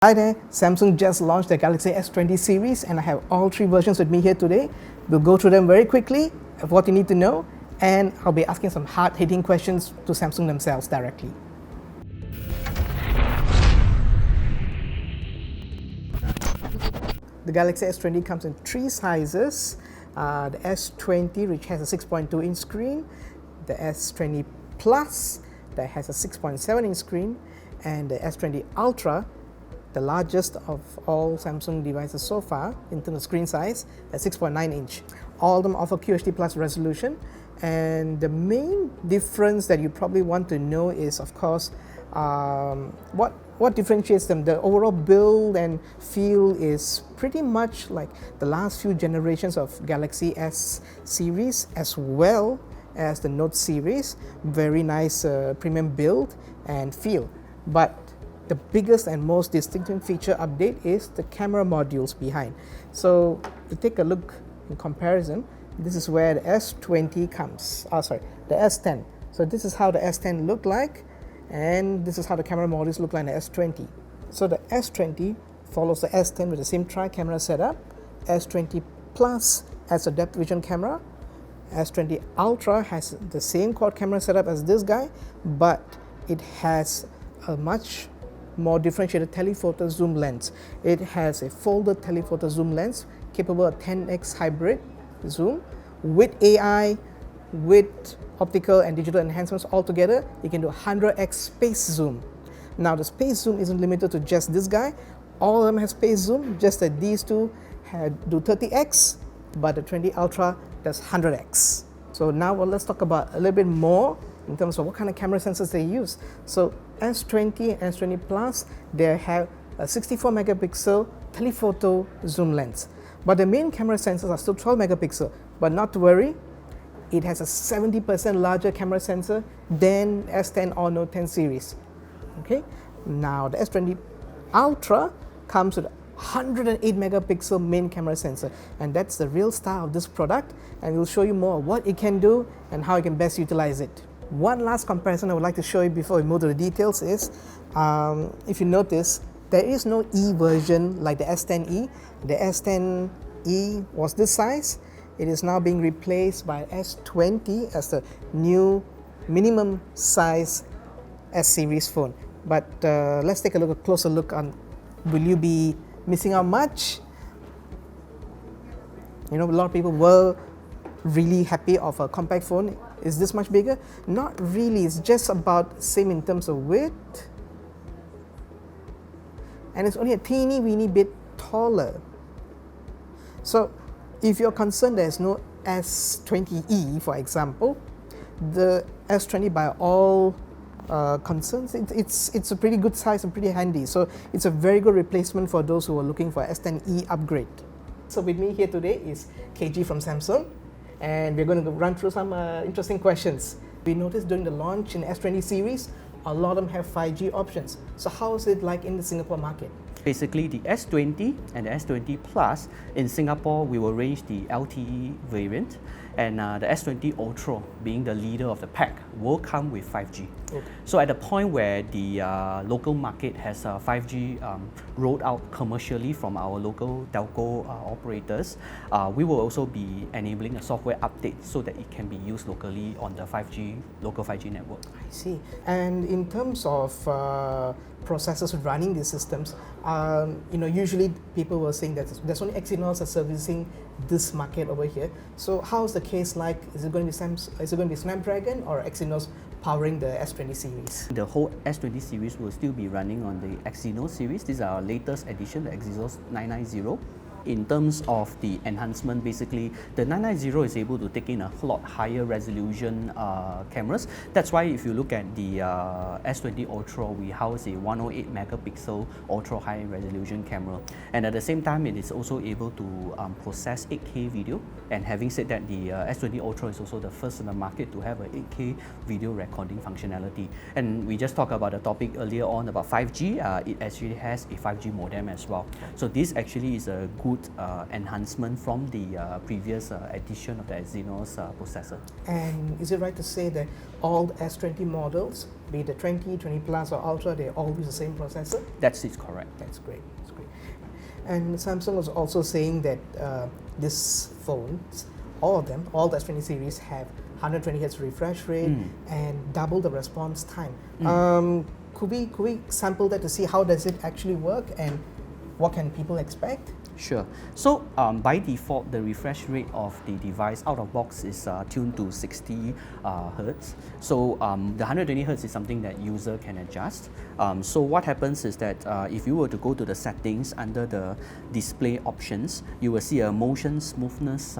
Hi there, Samsung just launched the Galaxy S20 series and I have all three versions with me here today. We'll go through them very quickly of what you need to know, and I'll be asking some hard-hitting questions to Samsung themselves directly. The Galaxy S20 comes in three sizes. The S20, which has a 6.2-inch screen, the S20 Plus that has a 6.7-inch screen, and the S20 Ultra, the largest of all Samsung devices so far in terms of screen size, at 6.9-inch. All of them offer QHD Plus resolution, and the main difference that you probably want to know is, of course, what differentiates them. The overall build and feel is pretty much like the last few generations of Galaxy S series as well as the Note series. Very nice premium build and feel. But the biggest and most distinctive feature update is the camera modules behind. So you take a look in comparison. This is where the S20 comes. The S10. So this is how the S10 looked like, and this is how the camera modules look like in the S20. So the S20 follows the S10 with the same tri-camera setup. S20 Plus has a depth vision camera. S20 Ultra has the same quad camera setup as this guy, but it has a much more differentiated telephoto zoom lens. It has a folded telephoto zoom lens capable of 10x hybrid zoom with AI, with optical and digital enhancements all together. You can do 100x space zoom. Now the space zoom isn't limited to just this guy. All of them have space zoom, just that these two do 30x, but the 20 Ultra does 100x. So now let's talk about a little bit more in terms of what kind of camera sensors they use. So S20 and S20 Plus, they have a 64 megapixel telephoto zoom lens. But the main camera sensors are still 12 megapixel. But not to worry, it has a 70% larger camera sensor than S10 or Note 10 series. Okay. Now the S20 Ultra comes with 108 megapixel main camera sensor, and that's the real star of this product, and we'll show you more of what it can do and how you can best utilize it. One last comparison I would like to show you before we move to the details is, if you notice, there is no E version like the S10e. The S10e was this size. It is now being replaced by S20 as the new minimum size S series phone. But let's take a closer look on, will you be missing out much? You know, a lot of people were really happy of a compact phone. Is this much bigger? Not really. It's just about same in terms of width, and it's only a teeny weeny bit taller. So if you're concerned there's no S20e, for example, the S20 by all concerns, it's a pretty good size and pretty handy. So it's a very good replacement for those who are looking for S10e upgrade. So with me here today is KG from Samsung, and we're going to run through some interesting questions. We noticed during the launch in the S20 series, a lot of them have 5G options. So how is it like in the Singapore market? Basically, the S20 and the S20 Plus, in Singapore, we will range the LTE variant, and the S20 Ultra, being the leader of the pack, will come with 5G. Okay. So at the point where the local market has 5G rolled out commercially from our local telco operators, we will also be enabling a software update so that it can be used locally on the local 5G network. I see. And in terms of processors running these systems, usually people were saying that there's only Exynos are servicing this market over here. So how's the case like? Is it going to be Snapdragon or Exynos powering the S20 series? The whole S20 series will still be running on the Exynos series. This is our latest edition, the Exynos 990. In terms of the enhancement, basically, the 990 is able to take in a lot higher resolution cameras. That's why if you look at the S20 Ultra, we house a 108 megapixel ultra high resolution camera. And at the same time, it is also able to process 8K video. And having said that, the S20 Ultra is also the first in the market to have a 8K video recording functionality. And we just talked about the topic earlier on about 5G. It actually has a 5G modem as well. So this actually is a good good enhancement from the previous edition of the Exynos processor. And is it right to say that all the S20 models, be it the 20, 20 Plus or Ultra, they all use the same processor? That's it, correct. That's great. That's great. And Samsung was also saying that these phones, all of them, all the S20 series have 120 Hz refresh rate and double the response time. Could we sample that to see how does it actually work and what can people expect? Sure. So by default, the refresh rate of the device out of box is tuned to 60 Hertz. So the 120 Hertz is something that user can adjust. So what happens is that if you were to go to the settings under the display options, you will see a motion smoothness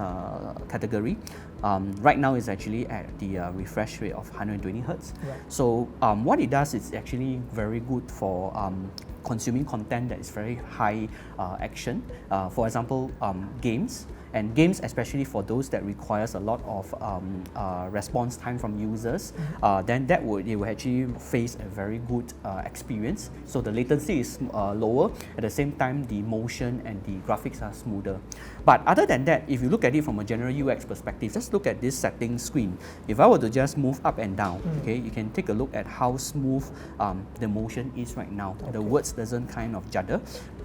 category. Right now it's actually at the refresh rate of 120 Hertz. Right. So what it does is actually very good for consuming content that is very high action. For example, games. And games, especially for those that requires a lot of response time from users, then it will actually face a very good experience. So the latency is lower. At the same time, the motion and the graphics are smoother. But other than that, if you look at it from a general UX perspective, just look at this settings screen. If I were to just move up and down, okay, you can take a look at how smooth the motion is right now. Okay. The words doesn't kind of judder.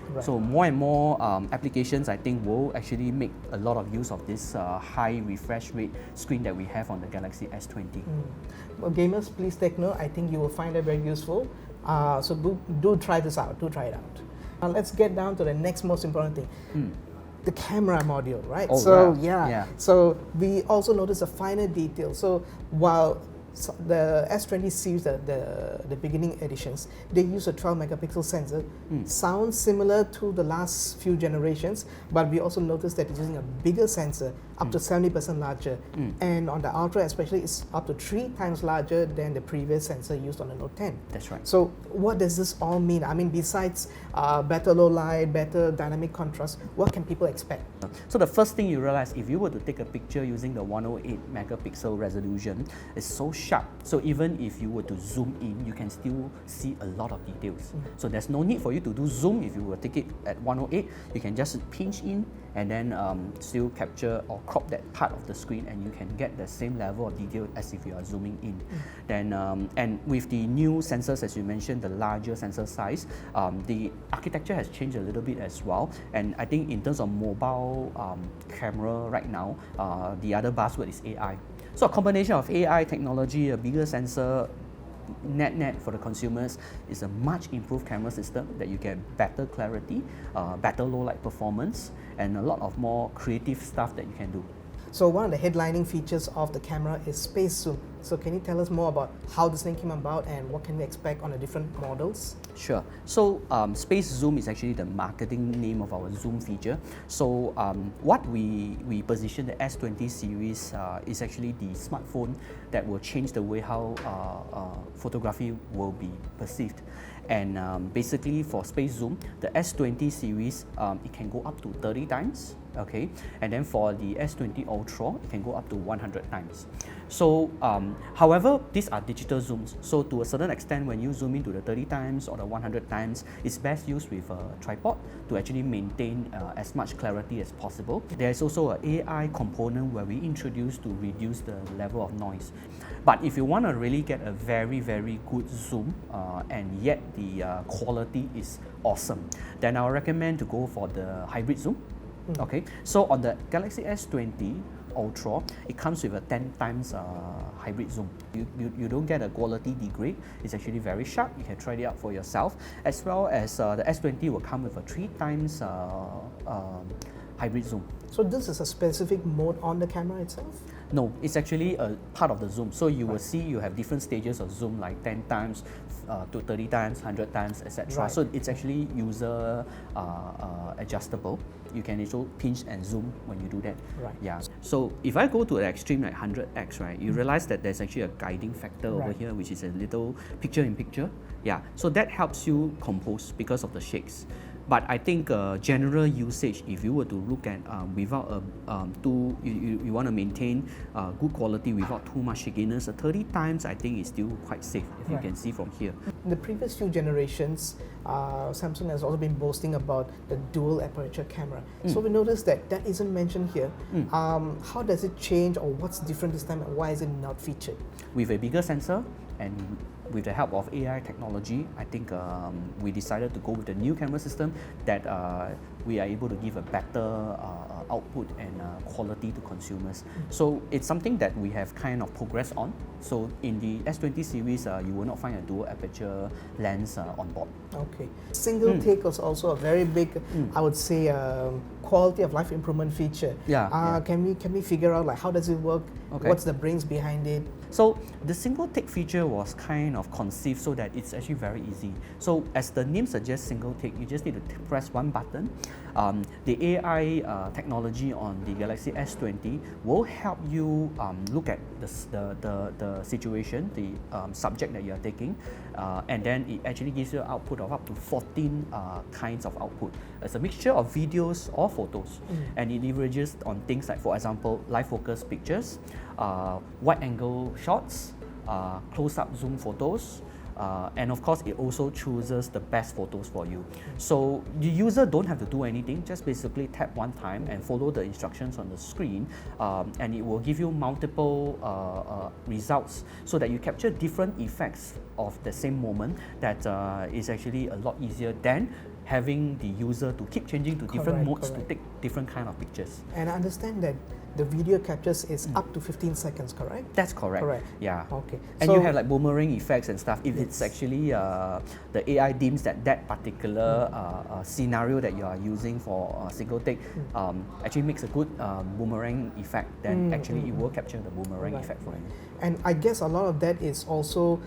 Right. So more and more applications, I think, will actually make a lot of use of this high refresh rate screen that we have on the Galaxy S20. Well, gamers, please take note. I think you will find it very useful. So do try this out. Do try it out. Now let's get down to the next most important thing. The camera module, right? Oh, so right. Yeah. So we also notice the finer details. So while the S20 series, the beginning editions, they use a 12 megapixel sensor. Sounds similar to the last few generations, but we also noticed that it's using a bigger sensor, up to 70% larger. And on the Ultra especially, it's up to 3 times larger than the previous sensor used on the Note 10. That's right. So what does this all mean? I mean, besides better low light, better dynamic contrast, what can people expect? So the first thing you realize, if you were to take a picture using the 108 megapixel resolution, it's so sharp. So even if you were to zoom in, you can still see a lot of details. So there's no need for you to do zoom. If you were to take it at 108, you can just pinch in and then still capture or crop that part of the screen, and you can get the same level of detail as if you are zooming in. Then and with the new sensors, as you mentioned, the larger sensor size, the architecture has changed a little bit as well. And I think in terms of mobile camera right now, the other buzzword is AI. So a combination of AI technology, a bigger sensor, net for the consumers is a much improved camera system that you get better clarity, better low light performance, and a lot of more creative stuff that you can do. So one of the headlining features of the camera is space zoom. So can you tell us more about how this thing came about and what can we expect on the different models? Sure. So space zoom is actually the marketing name of our zoom feature. So what we position the S20 series is actually the smartphone that will change the way how photography will be perceived. And basically for space zoom, the S20 series, it can go up to 30 times. Okay, and then for the S20 Ultra, it can go up to 100 times. So, however, these are digital zooms. So to a certain extent, when you zoom into the 30 times or the 100 times, it's best used with a tripod to actually maintain as much clarity as possible. There's also an AI component where we introduce to reduce the level of noise. But if you want to really get a very, very good zoom and yet the quality is awesome, then I would recommend to go for the hybrid zoom. Okay, so on the Galaxy S20 Ultra, it comes with a 10 times hybrid zoom. You don't get a quality degrade. It's actually very sharp. You can try it out for yourself. As well as the S20 will come with a 3 times hybrid zoom. So this is a specific mode on the camera itself? No, it's actually a part of the zoom. So you will see you have different stages of zoom, like 10 times to 30 times, 100 times, etc. Right. So it's actually user adjustable. You can also pinch and zoom when you do that. Right. Yeah. So if I go to the extreme, like 100x, right, you realize that there's actually a guiding factor over here, which is a little picture-in-picture. Yeah. So that helps you compose because of the shakes. But I think general usage, if you were to look at without you want to maintain good quality without too much shakiness, 30 times I think is still quite safe, if you can see from here. In the previous few generations, Samsung has also been boasting about the dual aperture camera. So we noticed that that isn't mentioned here. How does it change, or what's different this time, and why is it not featured? With a bigger sensor and with the help of AI technology, I think we decided to go with the new camera system that we are able to give a better output and quality to consumers. So it's something that we have kind of progressed on. So in the S20 series, you will not find a dual aperture lens on board. Okay. Single take was also a very big, I would say, quality of life improvement feature. Can we figure out like how does it work? Okay. What's the brains behind it? So the single take feature was kind of conceived so that it's actually very easy. So as the name suggests, single take, you just need to press one button. The AI technology on the Galaxy S20 will help you look at the situation, the subject that you are taking, and then it actually gives you an output of up to 14 kinds of output. It's a mixture of videos or photos, and it leverages on things like, for example, live focus pictures, wide angle shots, close-up zoom photos, and of course it also chooses the best photos for you. So the user don't have to do anything, just basically tap one time and follow the instructions on the screen, and it will give you multiple results so that you capture different effects of the same moment. That is actually a lot easier than having the user to keep changing to different modes to take different kind of pictures. And I understand that the video captures is up to 15 seconds, correct? That's correct. Correct. Yeah. Okay. And so you have like boomerang effects and stuff. If it's actually the AI deems that that particular scenario that you are using for single take actually makes a good boomerang effect, then actually it will capture the boomerang effect for you. And I guess a lot of that is also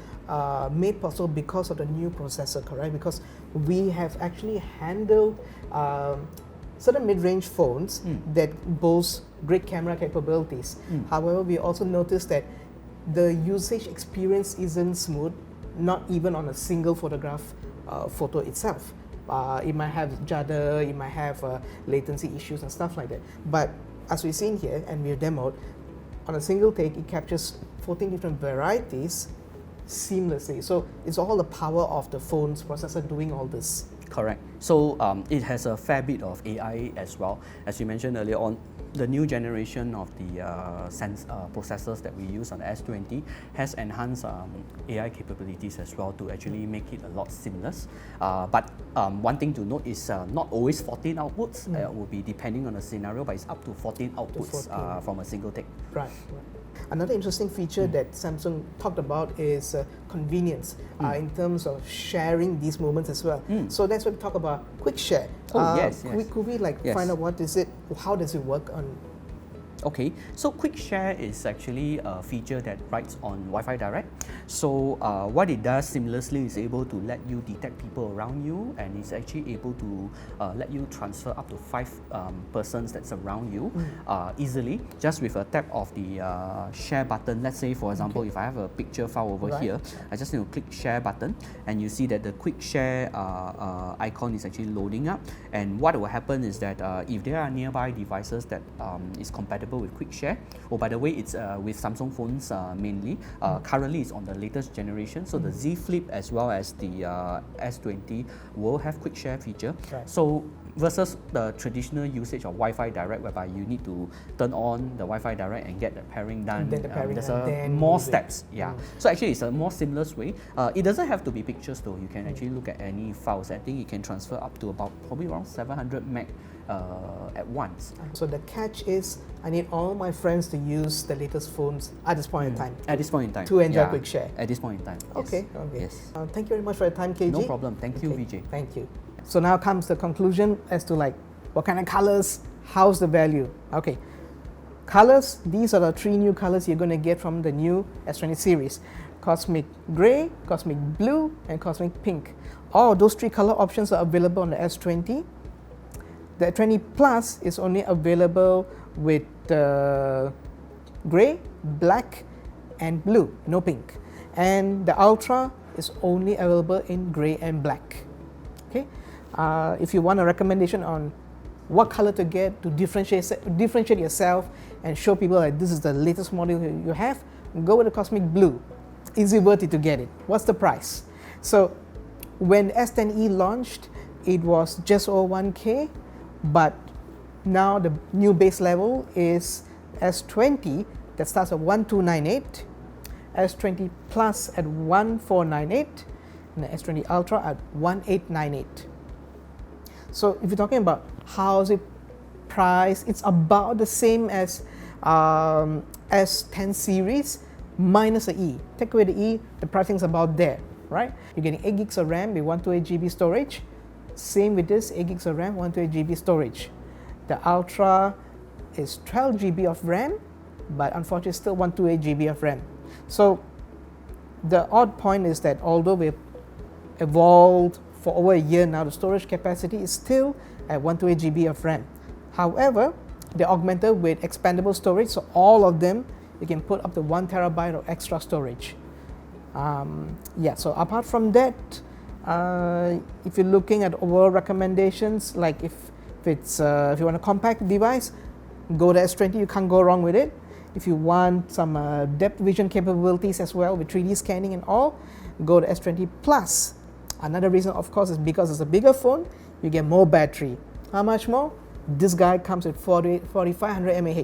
made possible because of the new processor, correct? Because we have actually handled certain mid-range phones that boast great camera capabilities. However, we also noticed that the usage experience isn't smooth, not even on a single photograph photo itself. It might have judder, it might have latency issues and stuff like that. But as we've seen here and we've demoed, on a single take, it captures 14 different varieties seamlessly. So it's all the power of the phone's processor doing all this. Correct. So it has a fair bit of AI as well. As you mentioned earlier on, the new generation of the processors that we use on the S20 has enhanced AI capabilities as well to actually make it a lot seamless. But one thing to note is not always 14 outputs. It will be depending on the scenario, but it's up to 14 outputs from a single take. Right. Another interesting feature that Samsung talked about is convenience in terms of sharing these moments as well. So that's what we talk about quick share. Could we find out what is it? How does it work on? Okay, so Quick Share is actually a feature that rides on Wi-Fi Direct. So what it does seamlessly is able to let you detect people around you, and it's actually able to let you transfer up to 5 persons that's around you easily, just with a tap of the share button. Let's say, for example, if I have a picture file over here, I just need to click share button, and you see that the Quick Share icon is actually loading up. And what will happen is that if there are nearby devices that is compatible with Quick Share. Oh, by the way, it's with Samsung phones mainly. Currently, it's on the latest generation. So the Z Flip as well as the S20 will have Quick Share feature. So versus the traditional usage of Wi-Fi Direct, whereby you need to turn on the Wi-Fi Direct and get the pairing done. There's more steps. So actually, it's a more seamless way. It doesn't have to be pictures though. You can actually look at any files. I think it can transfer up to about probably around 700 meg at once. So the catch is, I need all my friends to use the latest phones at this point in time. At this point in time. To enjoy Quick Share. At this point in time. Okay. Yes. Thank you very much for your time, KG. No problem. Thank you, Vijay. Thank you. So now comes the conclusion as to what kind of colors, how's the value. Okay. Colors, these are the 3 new colors you're going to get from the new S20 series. Cosmic Grey, Cosmic Blue, and Cosmic Pink. All those 3 color options are available on the S20. The 20 Plus is only available with grey, black, and blue, no pink. And the Ultra is only available in grey and black. Okay. If you want a recommendation on what color to get to differentiate yourself and show people that this is the latest model you have, go with the Cosmic Blue. Is it worth it to get it? What's the price? So when S10e launched, it was just over 1K, but now the new base level is S20 that starts at 1298, S20 Plus at 1498, and the S20 Ultra at 1898. So if you're talking about how is it priced, it's about the same as S10 series minus the E. Take away the E, the pricing is about there, right? You're getting 8 gigs of RAM with 128GB storage. Same with this, 8 gigs of RAM, 128GB storage. The Ultra is 12GB of RAM, but unfortunately still 128GB of RAM. So the odd point is that although we've evolved for over a year now, the storage capacity is still at 128GB of RAM. However, they're augmented with expandable storage, so all of them you can put up to 1 terabyte of extra storage. So apart from that, if you're looking at overall recommendations, like if you want a compact device, go to S20, you can't go wrong with it. If you want some depth vision capabilities as well with 3D scanning and all, go to S20 Plus. Another reason, of course, is because it's a bigger phone, you get more battery. How much more? This guy comes with 4500 mAh.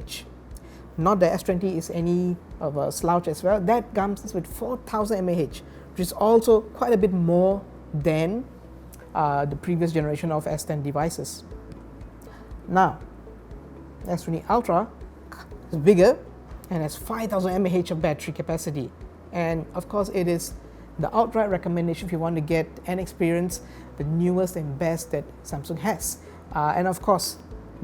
Not that S20 is any of a slouch as well. That comes with 4000 mAh, which is also quite a bit more than the previous generation of S10 devices. Now, S20 Ultra is bigger and has 5000 mAh of battery capacity. And of course, it is the outright recommendation if you want to get and experience the newest and best that Samsung has. And of course,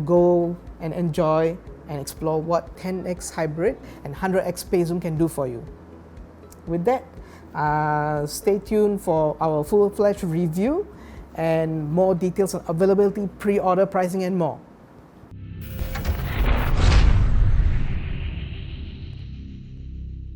go and enjoy and explore what 10x hybrid and 100x space zoom can do for you. With that, stay tuned for our full-fledged review and more details on availability, pre-order, pricing and more.